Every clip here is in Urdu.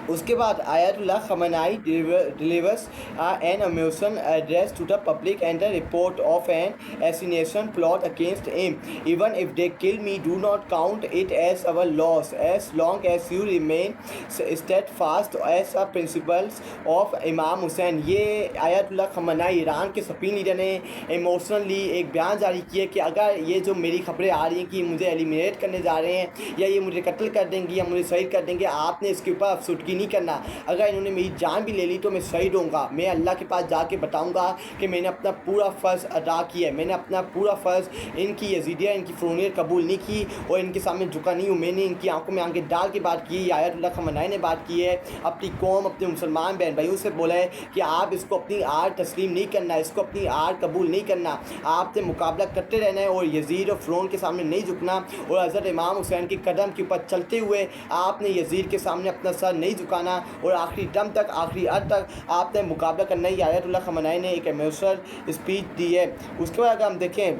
اس کے بعد آیت اللہ خامنائی delivers an emotional address to the public and the report of an assassination plot against him. Even if they kill me, do not count it as our loss, as long as you remain steadfast as the principles of امام حسین. یہ آیت اللہ خامنائی ایران کے سپریم لیڈر نے ایموشنلی ایک بیان جاری کیا کہ اگر یہ جو میری خبریں آ رہی ہیں کہ مجھے ایلیمینیٹ کرنے جا رہے ہیں یا یہ مجھے قتل کر دیں گے یا مجھے شہید کر دیں گے، آپ نے اس کے اوپر افسردگی نہیں کرنا. اگر انہوں نے میری جان بھی لے لی تو میں شہید ہوں گا. میں اللہ کے پاس جا کے بتاؤں گا کہ میں نے اپنا پورا فرض ادا کیا ہے، میں نے اپنا پورا فرض ان کی یزیدیت، ان کی فرونیت قبول نہیں کی اور ان کے سامنے جھکا نہیں ہوں. میں نے ان کی آنکھوں میں آنکھیں ڈال کے بات کی. آیت اللہ خامنائی نے بات کی ہے، اپنی قوم، اپنے مسلمان بہن بھائیوں سے بولا ہے کہ آپ اس کو اپنی آڑ تسلیم نہیں کرنا، اس کو اپنی آڑ قبول نہیں کرنا، آپ نے مقابلہ کرتے رہنا ہے اور یزید اور فرعون کے سامنے نہیں جھکنا، اور حضرت امام حسین کے قدم کے اوپر چلتے ہوئے آپ نے یزید کے سامنے اپنا سر نہیں جھکانا اور آخری دم تک، آخری حد تک آپ نے مقابلہ کرنا ہے. آیت اللہ خامنائی نے ایک ایموشنل اسپیچ دی ہے. اس کے بعد اگر ہم دیکھیں،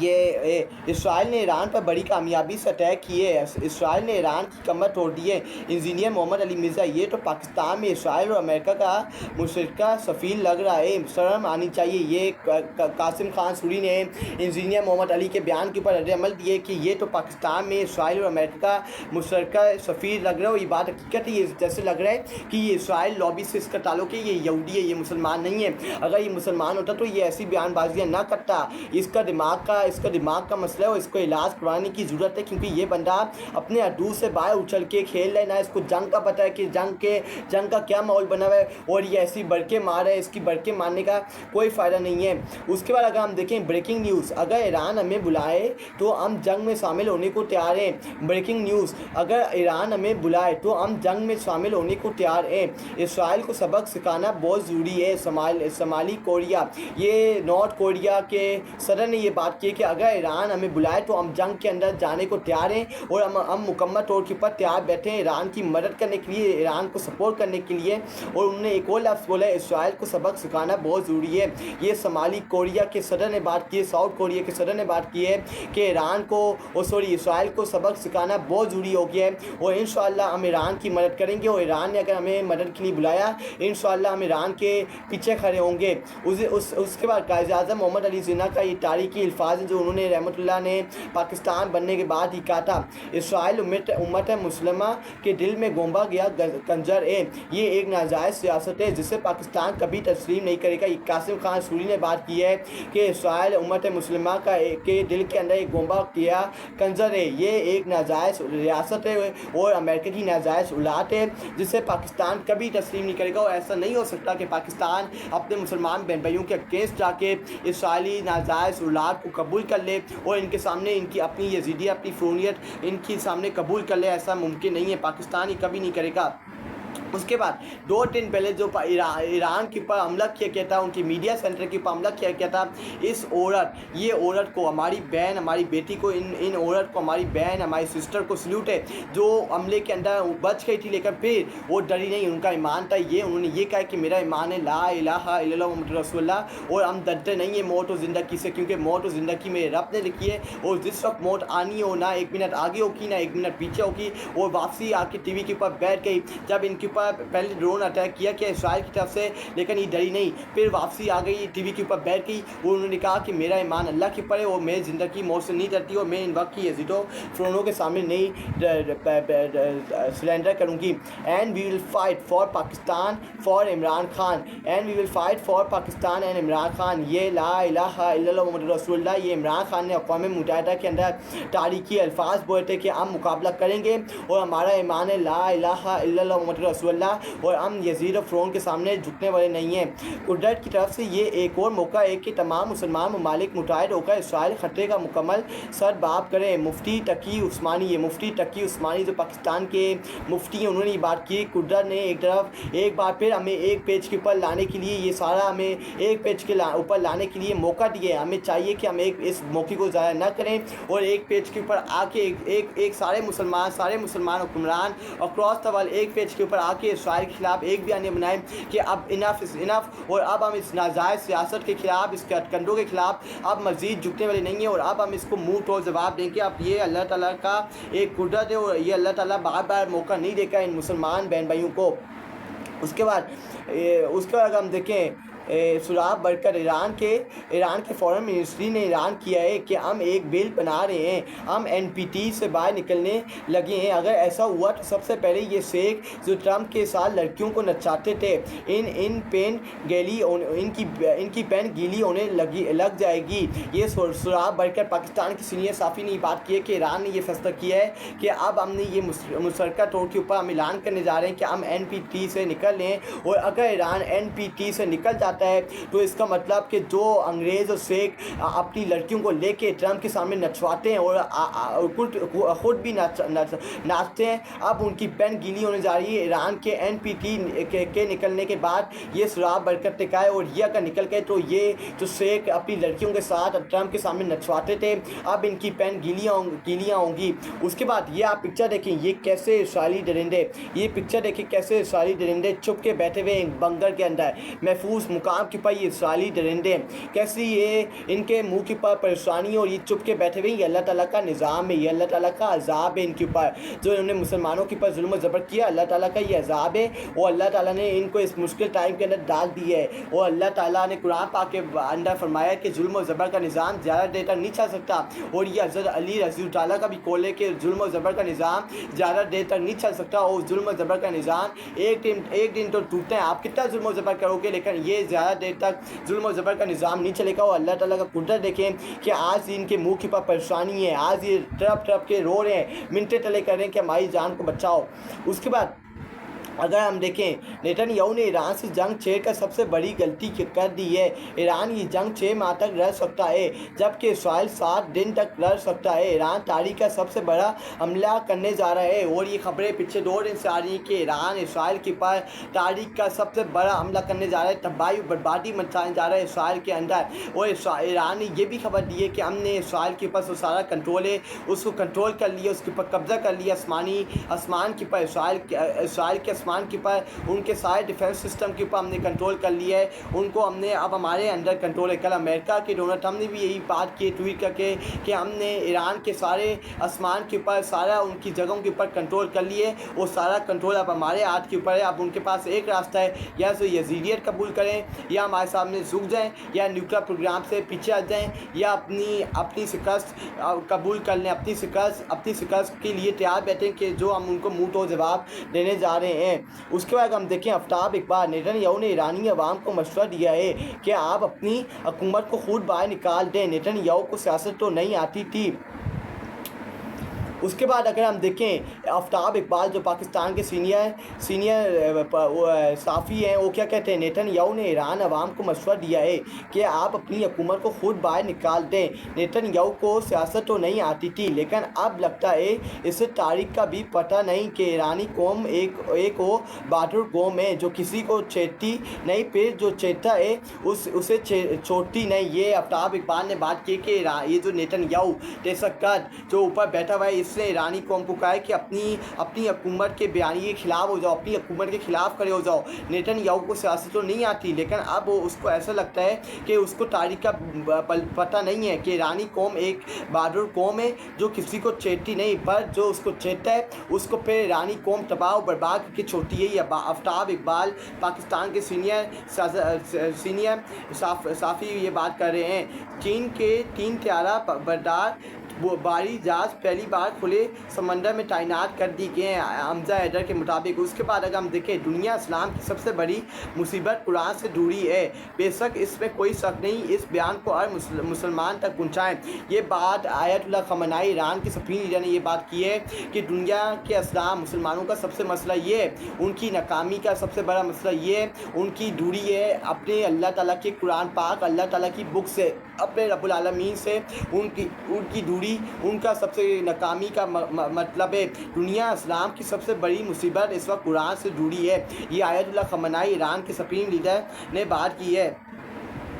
یہ اسرائیل نے ایران پر بڑی کامیابی سے اٹیک کیے. اسرائیل نے ایران کی کمر توڑ دی ہے. انجینئر محمد علی مرزا، یہ تو پاکستان میں اسرائیل اور امریکہ کا مشترکہ سفیر لگ رہا ہے، شرم آنی چاہیے. یہ قاسم خان سوری نے انجینئر محمد علی کے بیان کے اوپر رد عمل دیے کہ یہ تو پاکستان میں اسرائیل اور امریکہ کا مشترکہ سفیر لگ رہا ہے، اور یہ بات حقیقت ہے. یہ جیسے لگ رہا ہے کہ یہ اسرائیل لابی سے اس کا تعلق ہے، یہ یہودی ہے، یہ مسلمان نہیں ہے. اگر یہ مسلمان ہوتا تو یہ ایسی بیان بازیاں نہ کرتا. اس کا دماغ کا مسئلہ ہے اور اس کو علاج کروانے کی ضرورت ہے، کیونکہ یہ بندہ اپنے حدود سے باہر اچھل کے کھیل رہا ہے. نہ اس کو جنگ کا پتہ ہے کہ جنگ کا کیا ماحول بنا ہوا ہے، اور یہ ایسی بڑکے مار رہا ہے. اس کی بڑکے مارنے کا کوئی فائدہ نہیں ہے. اس کے بعد اگر ہم دیکھیں بریکنگ نیوز، اگر ایران ہمیں بلائے تو ہم جنگ میں شامل ہونے کو تیار ہیں. بریکنگ نیوز، اگر ایران ہمیں بلائے تو ہم جنگ میں شامل ہونے کو تیار ہیں. اسرائیل کو سبق سکھانا بہت ضروری ہے. شمالی کوریا، یہ نارتھ کوریا کے صدر نے یہ بات کی کہ اگر ایران ہمیں بلائے تو ہم جنگ کے اندر جانے کو تیار ہیں اور ہم مکمل طور کے اوپر تیار بیٹھے ہیں ایران کی مدد کرنے کے لیے، ایران کو سپورٹ کرنے کے لیے. اور انہوں نے ایک اور لفظ بولا ہے، اسرائیل کو سبق سکھانا بہت ضروری ہے. یہ شمالی کوریا کے صدر نے بات کی ہے، ساؤتھ کوریا کے صدر نے بات کی ہے کہ ایران کو اسرائیل کو سبق سکھانا بہت ضروری ہو گیا ہے. اور انشاءاللہ ہم ایران کی مدد کریں گے، اور ایران نے اگر ہمیں مدد کے لیے بلایا انشاءاللہ ہم ایران کے پیچھے کھڑے ہوں گے. اس کے بعد قائد اعظم محمد علی جناح کا یہ تاریخی الفاظ ہیں جو انہوں نے رحمۃ اللہ نے پاکستان بننے کے بعد ہی کہا تھا: اسرائیل امت مسلمہ کے دل میں گونبا گیا کنجر ہے، یہ ایک ناجائز سیاست ہے جسے پاکستان کبھی تسلیم نہیں کرے گا. قاسم خان سوری نے بات کی ہے کہ اسرائیل امت مسلمہ کے دل کے اندر ایک گونبا کیا کنجر ہے، یہ ایک ناجائز ریاست ہے اور امریکہ کی ناجائز اولاد ہے جسے پاکستان کبھی تسلیم نہیں کرے گا. اور ایسا نہیں ہو سکتا کہ پاکستان اپنے مسلمان بہن بھائیوں کے اگینسٹ جا کے اسرائیلی ناجائز اولاد کو قبول کر لے اور ان کے سامنے ان کی اپنی یزیدیت، اپنی فرونیت ان کے سامنے قبول کر لے. ایسا ممکن نہیں ہے، پاکستان ہی کبھی نہیں کرے گا. اس کے بعد 2 دن پہلے جو ایران کے اوپر حملہ کیا گیا تھا، ان کی میڈیا سینٹر کے اوپر حملہ کیا گیا تھا، یہ عورت کو، ہماری بہن، ہماری بیٹی کو، ان عورت کو، ہماری بہن، ہماری سسٹر کو سلیوٹ ہے جو حملے کے اندر بچ گئی تھی لیکن پھر وہ ڈری نہیں. ان کا ایمان تھا، انہوں نے یہ کہا کہ میرا ایمان ہے لا الہ الا اللہ محمد رسول اللہ، اور ہم ڈرتے نہیں ہیں موت و زندگی سے، کیونکہ موت و زندگی میرے رب نے لکھی ہے اور جس وقت موت آنی ہو، نہ 1 منٹ آگے ہوگی نہ 1 منٹ پیچھے ہوگی. اور واپسی آ کے ٹی وی کے اوپر بیٹھ گئی. جب ان کے اوپر پہلے ڈرون اٹیک کیا اسرائیل کی طرف سے، لیکن یہ ڈری نہیں، پھر واپسی آ گئی، ٹی وی کے اوپر بیٹھ گئی اور انہوں نے کہا کہ میرا ایمان اللہ کے اوپر ہے اور میں زندگی موت سے نہیں ڈرتی اور میں ان وقت کی یزیدوں فرعونوں کے سامنے نہیں سرینڈر کروں گی. And we will fight for Pakistan for Imran Khan, and we will fight for Pakistan and Imran Khan. یہ لا الہ الا اللہ محمد رسول اللہ، یہ عمران خان نے اقوام متحدہ کے اندر تاریخی الفاظ بولے تھے کہ ہم مقابلہ کریں گے اور ہمارا ایمان ہے لا الہ الا اللہ محمد رسول اللہ، اور ہم یزید و فرعون کے سامنے جھکنے والے نہیں ہیں. قدرت کی طرف سے یہ ایک اور موقع ہے کہ تمام مسلمان ممالک متحد ہو کر اسرائیل خطرے کا مکمل سرباب کریں. مفتی تقی عثمانی، یہ مفتی تقی عثمانی جو پاکستان کے مفتی ہیں، انہوں نے یہ بات کی. قدرت نے ایک بار پھر ہمیں ایک پیج کے اوپر لانے کے لیے، یہ سارا ہمیں ایک پیج کے اوپر لانے کے لیے موقع دیا ہے. ہمیں چاہیے کہ ہم اس موقع کو ضائع نہ کریں اور ایک پیج کے اوپر آ کے ایک سارے مسلمان حکمران اکراس دا ورلڈ ایک پیج کے اوپر آ کہ اسرائیل کے خلاف ایک بیانیہ بنائیں کہ اب انف از انف، اور اب ہم اس ناجائز سیاست کے خلاف، اس کنڈوں کے خلاف اب مزید جھکنے والے نہیں ہیں، اور اب ہم اس کو منہ توڑ جواب دیں گے۔ اب یہ اللہ تعالیٰ کا ایک قدرت ہے، اور یہ اللہ تعالیٰ بار بار موقع نہیں دے گا ان مسلمان بہن بھائیوں کو۔ اس کے بعد اگر ہم دیکھیں سراب بڑھ کر ایران کے فورن منسٹری نے اعلان کیا ہے کہ ہم ایک بل بنا رہے ہیں، ہم NPT سے باہر نکلنے لگے ہیں۔ اگر ایسا ہوا تو سب سے پہلے یہ شیخ جو ٹرمپ کے ساتھ لڑکیوں کو نچاتے تھے ان کی پین گیلی ہونے لگ جائے گی۔ یہ سراب بڑھ کر پاکستان کے سینئر صحافی نے یہ بات کی ہے کہ ایران نے یہ فیصلہ کیا ہے کہ اب ہم نے یہ مشترکہ طور کے اوپر ہم اعلان کرنے جا رہے ہیں کہ ہم NPT سے نکل لیں، اور اگر ایران NPT سے نکل جاتا ہے تو اس کا مطلب کہ جو انگریز اور سکھ اپنی لڑکیوں کو لے کے ٹرمپ کے سامنے نچواتے ہیں اور خود بھی ناچتے ہیں، اب ان کی پین گیلی ہونے جا رہی ہے۔ ایران کے NPT کے نکلنے کے بعد یہ سراب بڑھ کر ٹکائے، اور یہ اگر نکل گئے تو یہ جو سکھ اپنی لڑکیوں کے ساتھ ٹرمپ کے سامنے نچواتے تھے، اب ان کی پین گیلیاں ہوں گی۔ اس کے بعد یہ آپ پکچر دیکھیں، یہ کیسے اسرائیلی درندے، یہ پکچر دیکھیں کیسے اسرائیلی درندے چھپ کے بیٹھے ہوئے بنگر کے اندر محفوظ مقام کے پر، یہ اسرائیلی درندے کیسی یہ ان کے منہ کے اوپر پریشانی، اور یہ چپ کے بیٹھے ہوئے، یہ اللہ تعالیٰ کا نظام ہے، یہ اللہ تعالیٰ کا عذاب ہے ان کے اوپر، جو انہوں نے مسلمانوں کے اوپر ظلم و زبر کیا، اللہ تعالیٰ کا یہ عذاب ہے، اور اللہ تعالیٰ نے ان کو اس مشکل ٹائم کے اندر ڈال دی ہے۔ اور اللہ تعالیٰ نے قرآن پاک کے اندر فرمایا کہ ظلم و زبر کا نظام زیادہ دیر تک نہیں چل سکتا، اور یہ حضرت علی رضی اللہ تعالیٰ کا بھی قول ہے کہ ظلم و زبر کا نظام زیادہ دیر تک نہیں چل سکتا، اور ظلم و زبر کا نظام ایک دن تو ٹوٹتا ہے، آپ کتنا ظلم و زبر کرو گے، لیکن یہ زیادہ دیر تک ظلم و زبر کا نظام نہیں چلے گا۔ اور اللہ تعالیٰ کا قدرت دیکھیں کہ آج ان کے منہ کے پاس پریشانی ہے، آج یہ ٹرپ کے رو رہے ہیں، منٹیں تلے کر رہے ہیں کہ ہماری جان کو بچاؤ۔ اس کے بعد اگر ہم دیکھیں نیتن یاہو نے ایران سے جنگ چھیڑ کر سب سے بڑی غلطی کر دی ہے۔ ایران یہ جنگ 6 ماہ تک لڑ سکتا ہے، جبکہ اسرائیل 7 دن تک لڑ سکتا ہے۔ ایران تاریخ کا سب سے بڑا حملہ کرنے جا رہا ہے، اور یہ خبریں پچھلے 2 دن سے آ رہی ہیں کہ ایران اسرائیل کے پر تاریخ کا سب سے بڑا حملہ کرنے جا رہا ہے، تباہی و بربادی مچانے جا رہا ہے اسرائیل کے اندر۔ اور ایران نے یہ بھی خبر دی ہے کہ ہم نے اسرائیل کے پاس سارا کنٹرول ہے، اس کو کنٹرول کر لیا، اس کے اوپر قبضہ کر لیا، آسمان کے پر اسرائیل کے آسمان کے پر، ان کے سارے ڈیفنس سسٹم کے اوپر ہم نے کنٹرول کر لیا ہے، ان کو ہم نے اب ہمارے اندر کنٹرول ہے۔ کل امریکہ کے ڈونلڈ ٹرمپ نے بھی یہی بات کی ٹویٹ کر کے کہ ہم نے ایران کے سارے آسمان کے اوپر، سارا ان کی جگہوں کے اوپر کنٹرول کر لیے، اور سارا کنٹرول اب ہمارے ہاتھ کے اوپر ہے۔ اب ان کے پاس ایک راستہ ہے، یا تو یزیدیت قبول کریں، یا ہمارے سامنے جھک جائیں، یا نیوکلیر پروگرام سے پیچھے ہٹ جائیں، یا اپنی شکست قبول کر لیں، اپنی شکست کے لیے تیار بیٹھیں کہ جو ہم ان کو منہ تو جواب دینے جا رہے ہیں۔ اس کے بعد ہم دیکھیں آفتاب اقبال، نیتن یاہو نے ایرانی عوام کو مشورہ دیا ہے کہ آپ اپنی حکومت کو خود باہر نکال دیں، نیتن یاہو کو سیاست تو نہیں آتی تھی۔ اس کے بعد اگر ہم دیکھیں آفتاب اقبال جو پاکستان کے سینئر صحافی ہیں، وہ کیا کہتے ہیں، نیتن یاہو نے ایران عوام کو مشورہ دیا ہے کہ آپ اپنی حکومت کو خود باہر نکال دیں، نیتن یاہو کو سیاست تو نہیں آتی تھی، لیکن اب لگتا ہے اسے تاریخ کا بھی پتہ نہیں کہ ایرانی قوم ایک وہ بہادر قوم ہے جو کسی کو چھیڑتی نہیں، پھر جو چھیڑتا ہے اسے چھوڑتی نہیں۔ یہ آفتاب اقبال نے بات کی کہ یہ جو نیتن یاہو دہشتگرد جو اوپر بیٹھا ہوا ہے، اس نے ایرانی قوم کو کہا ہے کہ اپنی حکومت کے بیانیے کے خلاف ہو جاؤ، اپنی حکومت کے خلاف کھڑے ہو جاؤ۔ نیتن یاہو کو سیاست تو نہیں آتی، لیکن اب اس کو ایسا لگتا ہے کہ اس کو تاریخ کا پتہ نہیں ہے کہ ایرانی قوم ایک بہادر قوم ہے جو کسی کو چھیڑتی نہیں، پر جو اس کو چھیڑتا ہے اس کو پھر ایرانی قوم تباہ و برباد کر کے چھوڑتی ہے۔ یہ آفتاب اقبال پاکستان کے سینئر صحافی یہ بات کر رہے ہیں۔ چین کے 3 طیارہ بردار باری جہاز پہلی بار کھلے سمندر میں تعینات کر دی گئے ہیں، حمزہ حیدر کے مطابق۔ اس کے بعد اگر ہم دیکھیں دنیا اسلام کی سب سے بڑی مصیبت قرآن سے دوری ہے، بے شک اس میں کوئی شک نہیں، اس بیان کو ہر مسلمان تک پہنچائیں۔ یہ بات آیت اللہ خامنائی ایران کے سپریم لیڈر نے یہ بات کی ہے کہ دنیا کے اسلام مسلمانوں کا سب سے مسئلہ یہ ہے، ان کی ناکامی کا سب سے بڑا مسئلہ یہ ہے، ان کی دوری ہے اپنے اللہ تعالیٰ کے قرآن پاک، اللہ تعالیٰ کی بک سے، اپنے رب العالمین سے، ان کی دوری ان کا سب سے ناکامی کا مطلب ہے۔ دنیا اسلام کی سب سے بڑی مصیبت اس وقت قرآن سے دوری ہے۔ یہ آیت اللہ خامنائی ایران کے سپریم لیڈر نے بات کی ہے۔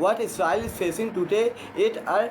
what Israel is facing today it are